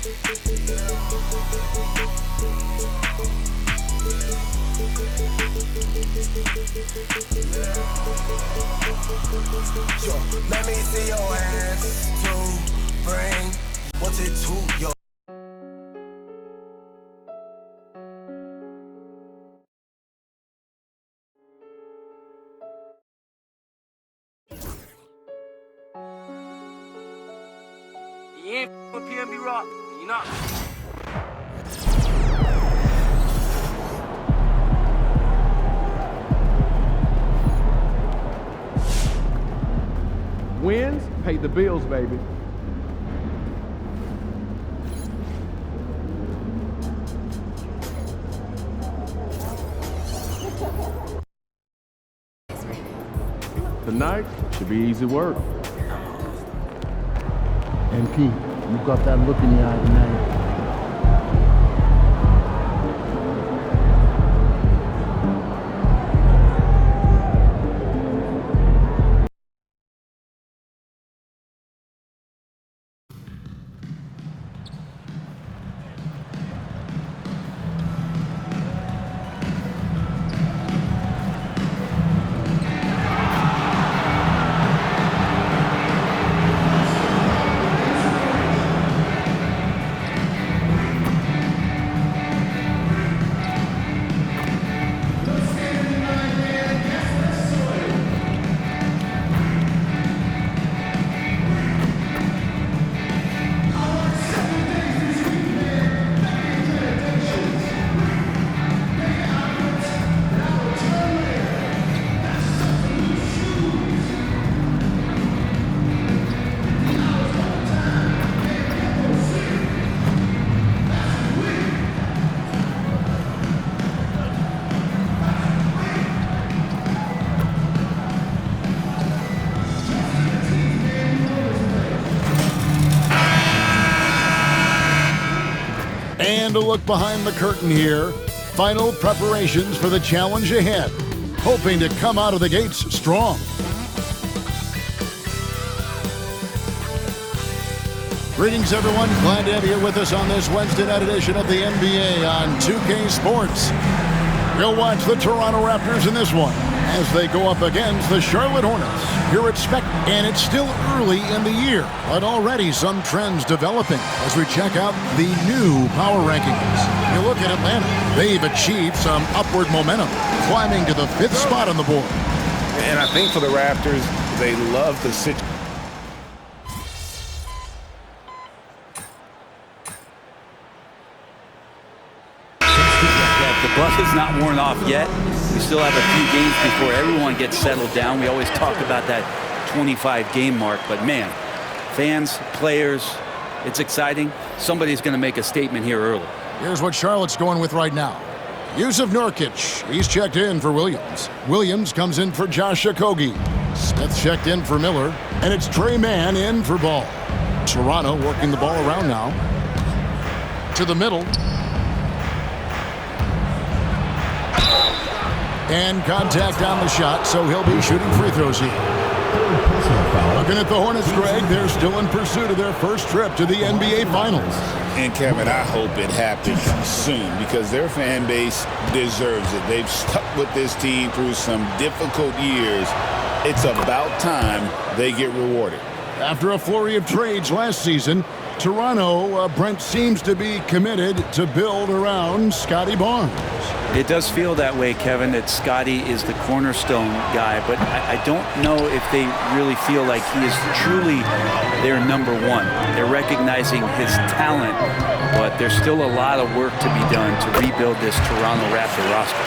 Yo, let me see your ass to bring what's it to yo. You ain't with PNB Rock, you not. Wins pay the bills, baby. Tonight should be easy work. And Pete, you got that look in your eye tonight. And a look behind the curtain here. Final preparations for the challenge ahead. Hoping to come out of the gates strong. Greetings, everyone. Glad to have you with us on this Wednesday night edition of the NBA on 2K Sports. We'll watch the Toronto Raptors in this one as they go up against the Charlotte Hornets here at Spec. And it's still early in the year, but already some trends developing as we check out the new power rankings. You look at Atlanta, they've achieved some upward momentum, climbing to the 5th spot on the board. And I think for the Raptors, they love the situation. The bus is not worn off yet. We still have a few games before everyone gets settled down. We always talk about that 25-game mark, but man, fans, players, it's exciting. Somebody's going to make a statement here early. Here's what Charlotte's going with right now. Yusuf Nurkic, he's checked in for Williams. Williams comes in for Josh Okogie. Smith checked in for Miller, and it's Trey Mann in for Ball. Toronto working the ball around now. To the middle. And contact on the shot, so he'll be shooting free throws here. Looking at the Hornets, Greg, they're still in pursuit of their first trip to the NBA Finals. And Kevin, I hope it happens soon because their fan base deserves it. They've stuck with this team through some difficult years. It's about time they get rewarded. After a flurry of trades last season, Toronto, Brent, seems to be committed to build around Scotty Barnes. It does feel that way, Kevin, that Scotty is the cornerstone guy, but I don't know if they really feel like he is truly their number one. They're recognizing his talent, but there's still a lot of work to be done to rebuild this Toronto Raptor roster.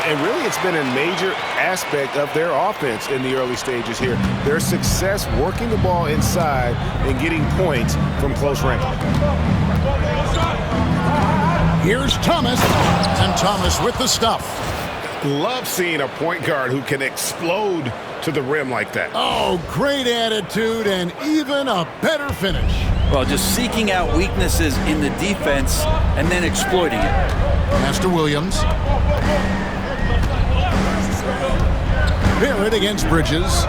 And really, it's been a major aspect of their offense in the early stages here. Their success working the ball inside and getting points from close range. Here's Thomas, and Thomas with the stuff. Love seeing a point guard who can explode to the rim like that. Oh, great attitude and even a better finish. Well, just seeking out weaknesses in the defense and then exploiting it. Master Williams. Barrett against Bridges.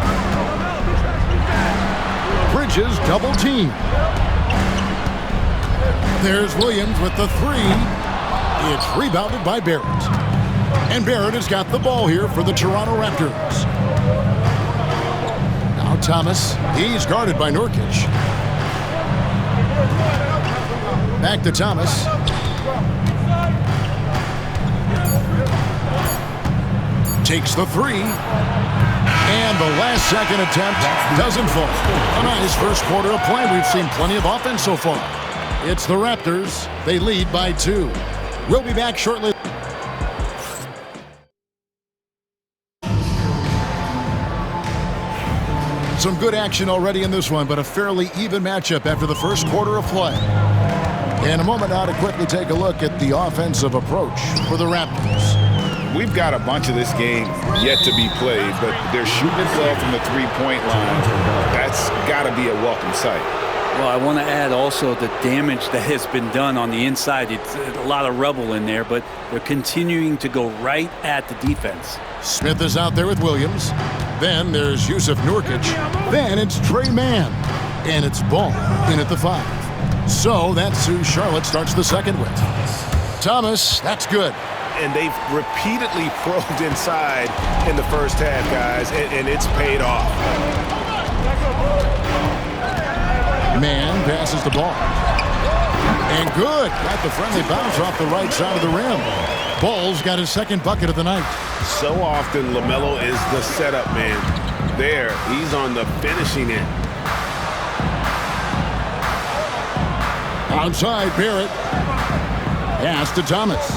Bridges double team. There's Williams with the three. It's rebounded by Barrett. And Barrett has got the ball here for the Toronto Raptors. Now Thomas, he's guarded by Nurkic. Back to Thomas. Takes the three. And the last second attempt doesn't fall. A nice first quarter of play. We've seen plenty of offense so far. It's the Raptors. They lead by 2. We'll be back shortly. Some good action already in this one, but a fairly even matchup after the first quarter of play. In a moment now to quickly take a look at the offensive approach for the Raptors. We've got a bunch of this game yet to be played, but they're shooting it well from the three-point line. That's got to be a welcome sight. Well, I want to add also the damage that has been done on the inside. It's a lot of rubble in there, but they're continuing to go right at the defense. Smith is out there with Williams. Then there's Yusuf Nurkic. Then it's Trey Mann. And it's Ball in at the 5. So that's who Charlotte starts the second with. Thomas, that's good. And they've repeatedly probed inside in the first half, guys, and it's paid off. Mann passes the ball. And good. Got the friendly bounce off the right side of the rim. Ball's got his second bucket of the night. So often LaMelo is the setup man. There, he's on the finishing end. Outside, Barrett. Pass to Thomas.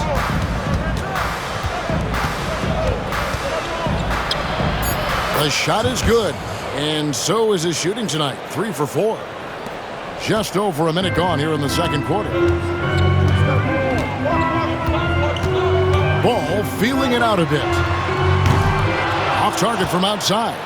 The shot is good. And so is his shooting tonight. 3 for 4. Just over a minute gone here in the second quarter. Ball feeling it out a bit. Off target from outside.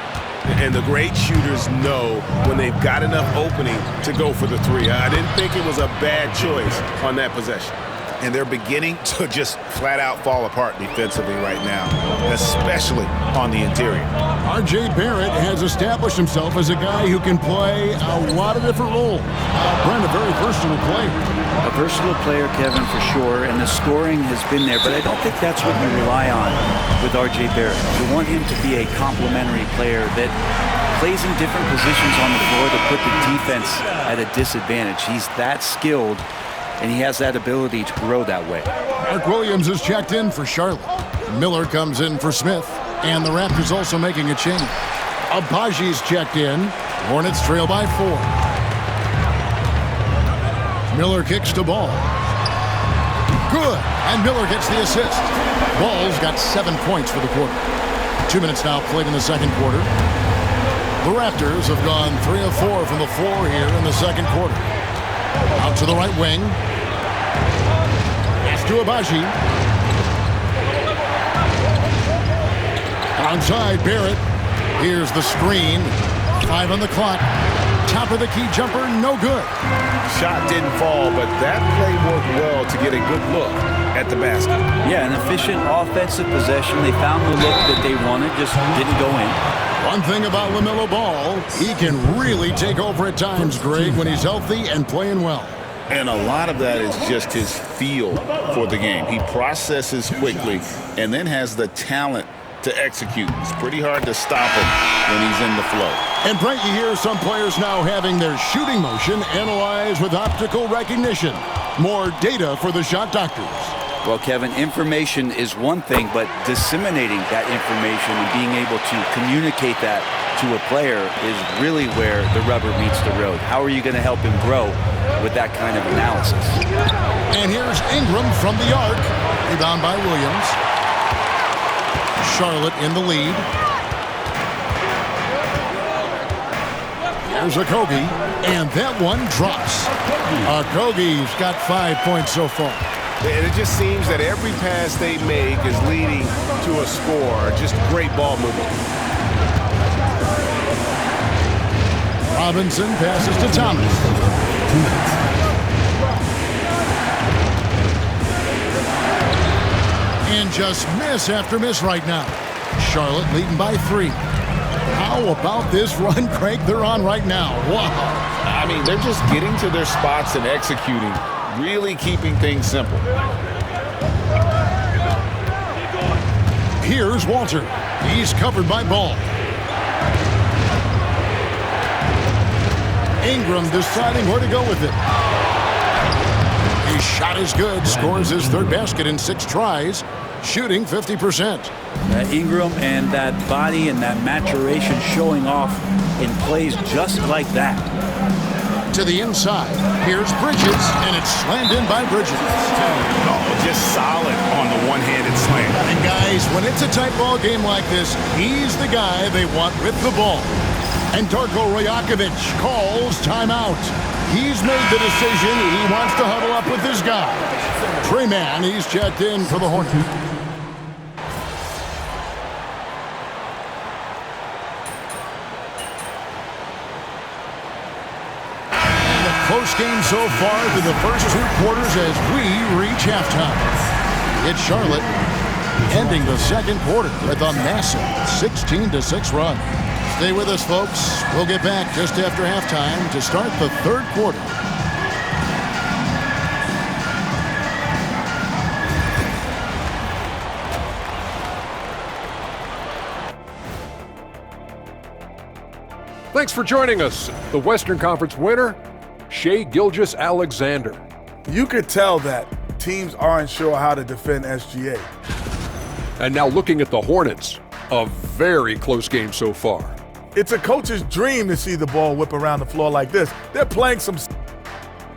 And the great shooters know when they've got enough opening to go for the 3. I didn't think it was a bad choice on that possession. And they're beginning to just flat out fall apart defensively right now, especially on the interior. R.J. Barrett has established himself as a guy who can play a lot of different roles. Brent, a very versatile player. A versatile player, Kevin, for sure, and the scoring has been there, but I don't think that's what you rely on with R.J. Barrett. You want him to be a complementary player that plays in different positions on the floor to put the defense at a disadvantage. He's that skilled, and he has that ability to grow that way. Mark Williams is checked in for Charlotte. Miller comes in for Smith. And the Raptors also making a change. Abaji's checked in. Hornets trail by 4. Miller kicks to Ball. Good. And Miller gets the assist. Ball's got 7 points for the quarter. 2 minutes now played in the second quarter. The Raptors have gone 3 of 4 from the floor here in the second quarter. Out to the right wing. Pass to Abaji. Outside, Barrett. Here's the screen. 5 on the clock. Top of the key jumper, no good. Shot didn't fall, but that play worked well to get a good look at the basket. Yeah, an efficient offensive possession. They found the look that they wanted, just didn't go in. One thing about LaMelo Ball, he can really take over at times, Greg, when he's healthy and playing well. And a lot of that is just his feel for the game. He processes quickly and then has the talent to execute. It's pretty hard to stop him when he's in the flow. And Brent, you hear some players now having their shooting motion analyzed with optical recognition. More data for the shot doctors. Well, Kevin, information is one thing, but disseminating that information and being able to communicate that to a player is really where the rubber meets the road. How are you going to help him grow with that kind of analysis? And here's Ingram from the arc. Rebound by Williams. Charlotte in the lead. Here's Okogie, and that one drops. Okogie's got 5 points so far. And it just seems that every pass they make is leading to a score. Just great ball movement. Robinson passes to Thomas. And just miss after miss right now. Charlotte leading by 3. How about this run, Craig, they're on right now? Wow. I mean, they're just getting to their spots and executing. really keeping things simple. Here's Walter. He's covered by Ball. Ingram deciding where to go with it. His shot is good. Scores his third basket in 6 tries. Shooting 50%. Ingram and that body and that maturation showing off in plays just like that. To the inside. Here's Bridges, and it's slammed in by Bridges. Oh, just solid on the one-handed slam. And guys, when it's a tight ball game like this, he's the guy they want with the ball. And Darko Rajakovic calls timeout. He's made the decision. He wants to huddle up with his guy. Trey Mann, he's checked in for the Hornets. And a close game so far through the first 2 quarters as we reach halftime. It's Charlotte ending the second quarter with a massive 16-6 run. Stay with us, folks. We'll get back just after halftime to start the third quarter. Thanks for joining us. The Western Conference winner, Shai Gilgeous-Alexander. You could tell that teams aren't sure how to defend SGA. And now looking at the Hornets, a very close game so far. It's a coach's dream to see the ball whip around the floor like this. They're playing some...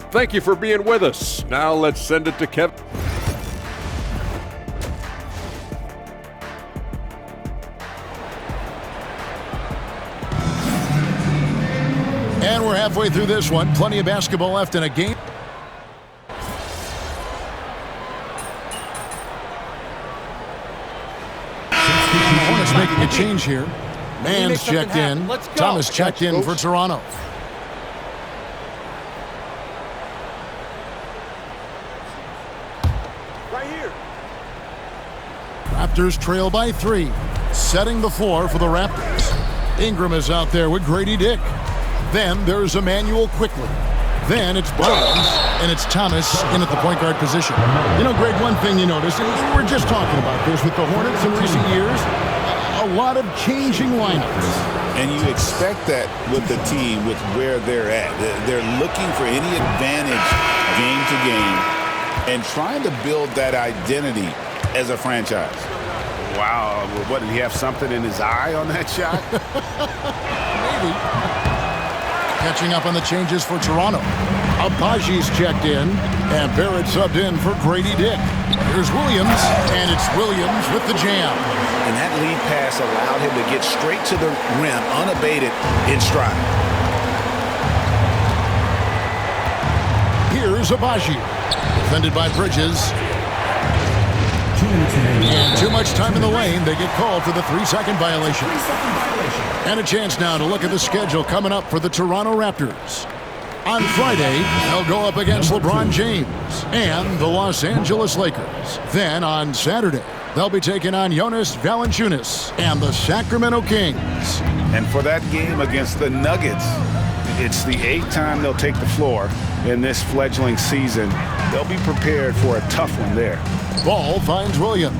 Thank you for being with us. Now let's send it to Kevin. And we're halfway through this one. Plenty of basketball left in a game. The Hornets making a change here. Mann's checked in. Thomas checked in for Toronto. Right here. Raptors trail by 3. Setting the floor for the Raptors. Ingram is out there with Grady Dick. Then there's Emmanuel Quickley. Then it's Barnes, and it's Thomas in at the point guard position. You know, Greg, one thing you notice, and we're just talking about this with the Hornets in recent years, a lot of changing lineups. And you expect that with the team, with where they're at. They're looking for any advantage game to game and trying to build that identity as a franchise. Wow, what, did he have something in his eye on that shot? Maybe. Catching up on the changes for Toronto. Abaji's checked in, and Barrett subbed in for Grady Dick. Here's Williams, and it's Williams with the jam. And that lead pass allowed him to get straight to the rim, unabated, in stride. Here's Abaji, defended by Bridges. And too much time in the lane. They get called for the 3-second violation. And a chance now to look at the schedule coming up for the Toronto Raptors. On Friday, they'll go up against LeBron James and the Los Angeles Lakers. Then on Saturday, they'll be taking on Jonas Valanciunas and the Sacramento Kings. And for that game against the Nuggets, it's the 8th time they'll take the floor in this fledgling season. They'll be prepared for a tough one there. Ball finds Williams.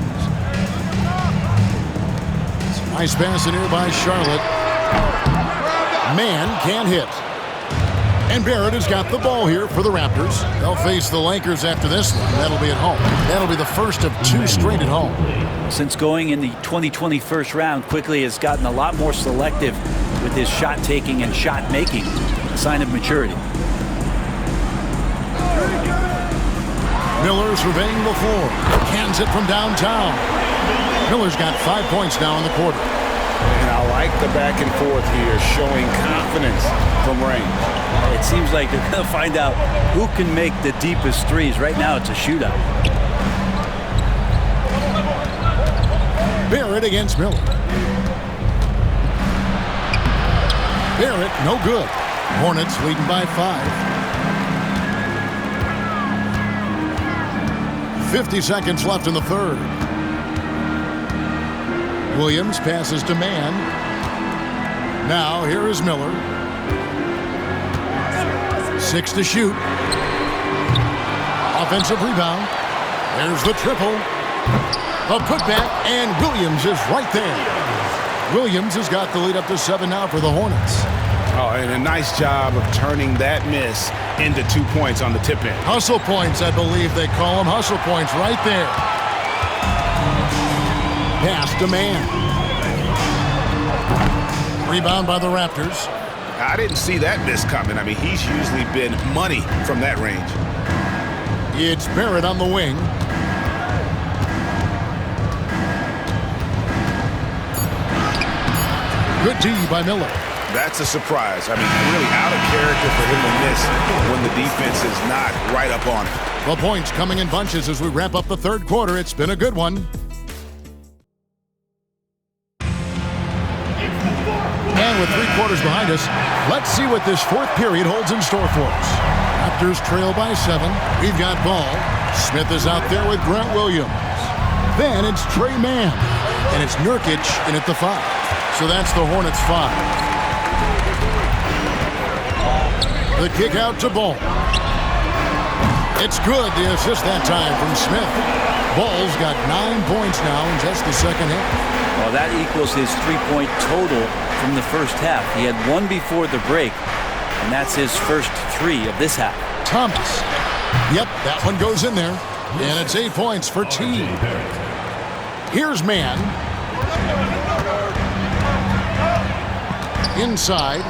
Nice pass in here by Charlotte. Mann can't hit. And Barrett has got the ball here for the Raptors. They'll face the Lakers after this one. That'll be at home. That'll be the first of 2 straight at home. Since going in the 2020 first round, Quickley has gotten a lot more selective with his shot taking and shot making, a sign of maturity. Miller surveying the floor. Cans it from downtown. Miller's got 5 points now in the quarter. And I like the back and forth here, showing confidence from range. It seems like they're going to find out who can make the deepest threes. Right now, it's a shootout. Barrett against Miller. Barrett, no good. Hornets leading by 5. 50 seconds left in the third. Williams passes to Mann. Now here is Miller. 6 to shoot. offensive rebound. There's the triple. A putback, and Williams is right there. Williams has got the lead up to 7 now for the Hornets. Oh, and a nice job of turning that miss into 2 points on the tip in. Hustle points, I believe they call them. Hustle points right there. Pass to man. Rebound by the Raptors. I didn't see that miss coming. I mean, he's usually been money from that range. It's Barrett on the wing. Good D by Miller. That's a surprise. I mean, really out of character for him to miss when the defense is not right up on it. The points coming in bunches as we wrap up the third quarter. It's been a good one. And with 3 quarters behind us, let's see what this fourth period holds in store for us. Raptors trail by 7. We've got ball. Smith is out there with Grant Williams. Then it's Trey Mann. And it's Nurkic in at the 5. So that's the Hornets 5. The kick out to Ball. It's good. The assist that time from Smith. Ball's got 9 points now in just the second half. Well, that equals his 3-point total from the first half. He had 1 before the break, and that's his first 3 of this half. Thomas. Yep, that one goes in there. And it's 8 points for T. Here's Mann. Inside.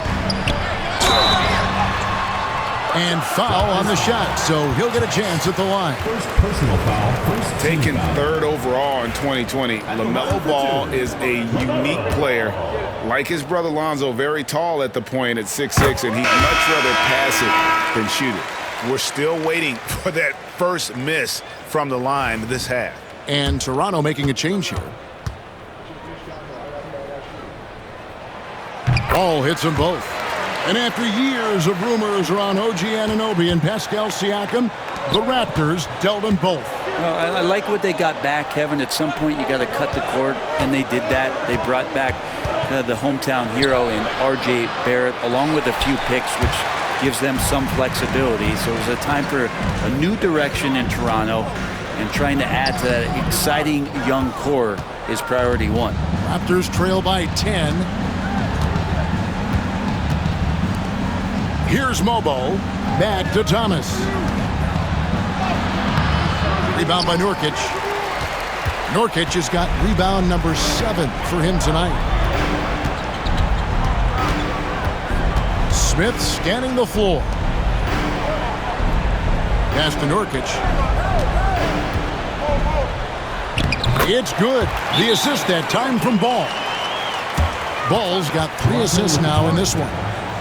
And foul on the shot, so he'll get a chance at the line. First personal foul. Taken 3rd overall in 2020, LaMelo Ball is a unique player. Like his brother Lonzo, very tall at the point at 6'6", and he'd much rather pass it than shoot it. We're still waiting for that first miss from the line this half. And Toronto making a change here. Ball hits them both. And after years of rumors around OG Anunoby and Pascal Siakam, the Raptors dealt them both. Well, I like what they got back, Kevin. At some point, you got to cut the cord, and they did that. They brought back the hometown hero in R.J. Barrett, along with a few picks, which gives them some flexibility. So it was a time for a new direction in Toronto, and trying to add to that exciting young core is priority 1. Raptors trail by 10. Here's Mobo. Back to Thomas. Rebound by Nurkic. Nurkic has got rebound number 7 for him tonight. Smith scanning the floor. Pass to Nurkic. It's good. The assist that time from Ball. Ball's got 3 assists now in this one.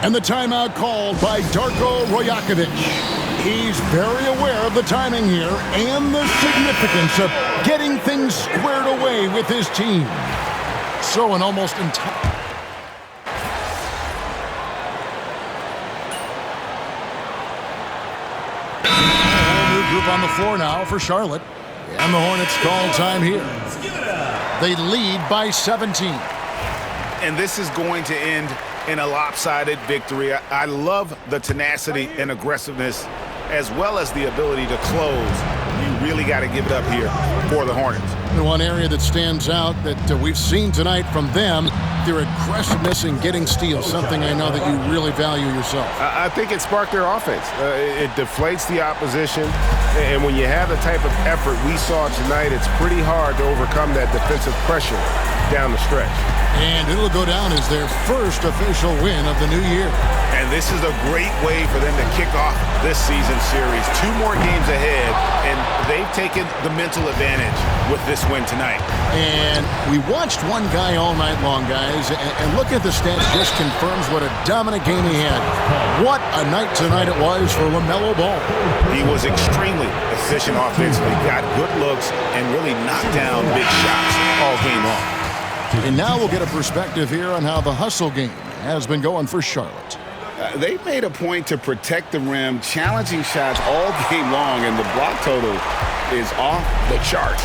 And the timeout called by Darko Rajakovic. He's very aware of the timing here and the significance of getting things squared away with his team. So an almost entire... New group on the floor now for Charlotte. And the Hornets call time here. They lead by 17. And this is going to end in a lopsided victory. I love the tenacity and aggressiveness as well as the ability to close. You really got to give it up here for the Hornets. And one area that stands out that we've seen tonight from them, their aggressiveness in getting steals, something I know that you really value yourself. I think it sparked their offense. It deflates the opposition, and when you have the type of effort we saw tonight, it's pretty hard to overcome that defensive pressure down the stretch. And it'll go down as their first official win of the new year. And this is a great way for them to kick off this season series. 2 more games ahead, and they've taken the mental advantage with this win tonight. And we watched one guy all night long, guys, and looking at the stats just confirms what a dominant game he had. What a night tonight it was for LaMelo Ball. He was extremely efficient offensively, got good looks, and really knocked down big shots all game long. And now we'll get a perspective here on how the hustle game has been going for Charlotte. They made a point to protect the rim, challenging shots all game long, and the block total is off the charts.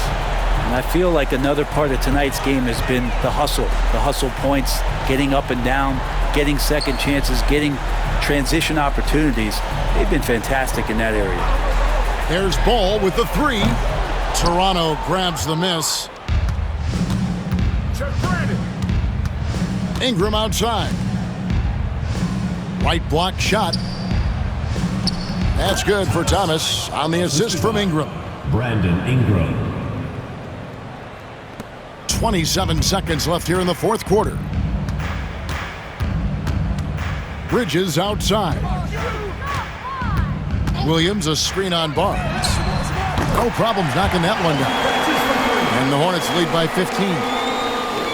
And I feel like another part of tonight's game has been the hustle points, getting up and down, getting second chances, getting transition opportunities. They've been fantastic in that area. There's Ball with the three. Toronto grabs the miss. Ingram outside. Right block shot. That's good for Thomas on the assist from Ingram. Brandon Ingram. 27 seconds left here in the fourth quarter. Bridges outside. Williams a screen on Barnes. No problems knocking that one down. And the Hornets lead by 15.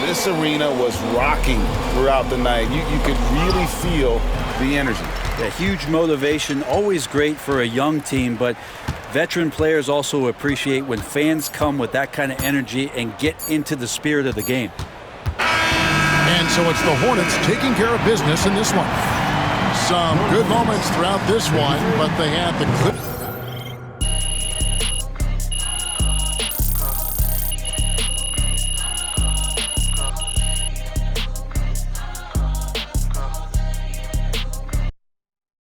This arena was rocking throughout the night. You could really feel the energy. A huge motivation, always great for a young team, but veteran players also appreciate when fans come with that kind of energy and get into the spirit of the game. And so it's the Hornets taking care of business in this one. Some good moments throughout this one, but they had the good